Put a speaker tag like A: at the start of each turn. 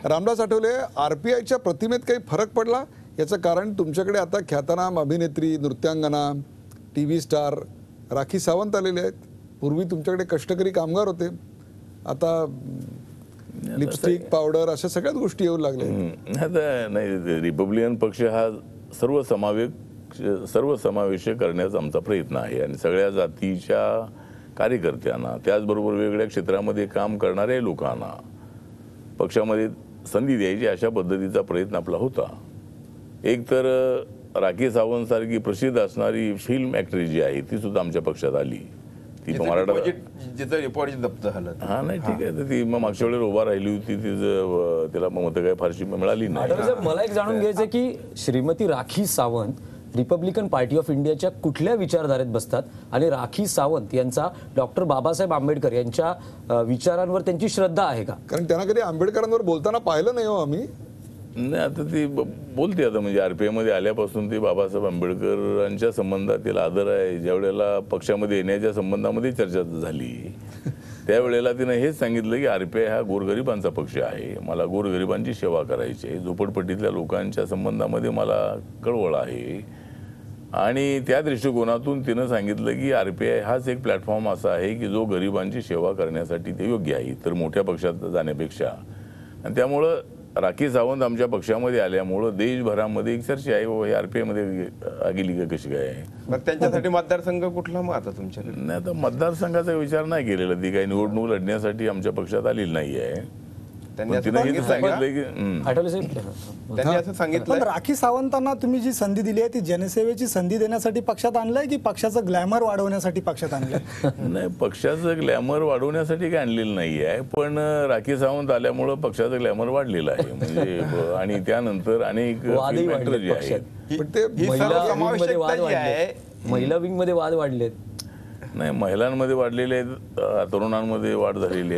A: रामदास आठवले, आरपीआयच्या प्रतिमेत काही फरक पडला? याचं कारण तुमच्याकडे आता ख्यातनाम अभिनेत्री, नृत्यांगना, टीव्ही स्टार राखी सावंत आलेले आहेत. पूर्वी तुमच्याकडे कष्टकरी कामगार होते, आता लिपस्टिक, पावडर अशा सगळ्याच गोष्टी येऊ लागल्या.
B: आता नाही, रिपब्लिकन पक्ष हा सर्वसमावेशक करण्याचा आमचा प्रयत्न आहे आणि सगळ्या जातीच्या कार्यकर्त्यांना, त्याचबरोबर वेगवेगळ्या क्षेत्रामध्ये काम करणाऱ्या लोकांना पक्षामध्ये संधी द्यायची अशा पद्धतीचा प्रयत्न आपला होता. एक तर राखी सावंत सारखी प्रसिद्ध असणारी फिल्म ॲक्ट्रेस जी आहे ती सुद्धा आमच्या पक्षात आली. ती मराठा हा नाही ठीक आहे, तर ती मग मागच्या वेळेला उभा राहिली होती, तिचं तिला मतं काय फारशी मिळाली नाही.
C: मला एक जाणून घ्यायचं की Shrimati Rakhi Sawant Republican party of इंडियाच्या कुठल्या विचारधारेत बसतात आणि राखी सावंत यांचा डॉक्टर बाबासाहेब आंबेडकर यांच्या विचारांवर त्यांची श्रद्धा आहे का?
A: कारण त्यांना कधी आंबेडकरांवर बोलताना पाहिलं नाही हो आम्ही.
B: नाही, आता ती बोलते आता, म्हणजे आरपीआय मध्ये आल्यापासून ती बाबासाहेब आंबेडकरांच्या संबंधात तिला आदर आहे. ज्या वेळेला पक्षामध्ये येण्याच्या संबंधामध्ये चर्चा झाली त्यावेळेला तिनं हेच सांगितलं की आरपीआय हा गोरगरिबांचा पक्ष आहे, मला गोरगरिबांची सेवा करायची आहे, झोपडपट्टीतल्या लोकांच्या संबंधामध्ये मला कळवळ आहे. आणि त्या दृष्टिकोनातून तिनं सांगितलं की आरपीआय हाच एक प्लॅटफॉर्म असा आहे की जो गरिबांची सेवा करण्यासाठी ते योग्य आहे, तर मोठ्या पक्षात जाण्यापेक्षा. आणि त्यामुळं राखी सावंत आमच्या पक्षामध्ये आल्यामुळं देशभरामध्ये एक चर्चा आहे, हे आरपीआय मध्ये गेली का कशी काय.
D: मग त्यांच्यासाठी मतदारसंघ कुठला मग आता तुमच्याकडे?
B: नाही, आता मतदारसंघाचा विचार नाही केलेला. ती काही निवडणूक लढण्यासाठी आमच्या पक्षात आलेली नाही आहे.
D: त्यांनी असं सांगितलं.
E: राखी सावंतांना तुम्ही जी संधी दिली आहे ती जनसेवेची संधी देण्यासाठी पक्षात आणलंय की पक्षाचं ग्लॅमर वाढवण्यासाठी पक्षात आणलंय?
B: नाही, पक्षाचं ग्लॅमर वाढवण्यासाठी काही आणलेलं नाही आहे, पण राखी सावंत आल्यामुळं पक्षाचं ग्लॅमर वाढलेलं आहे. म्हणजे आणि त्यानंतर अनेक फॅक्टर जे आहेत,
C: महिला विंग मध्ये वाद वाढलेत.
B: नाही महिलांमध्ये वाढलेले आहेत, तरुणांमध्ये वाढ झालेली आहे.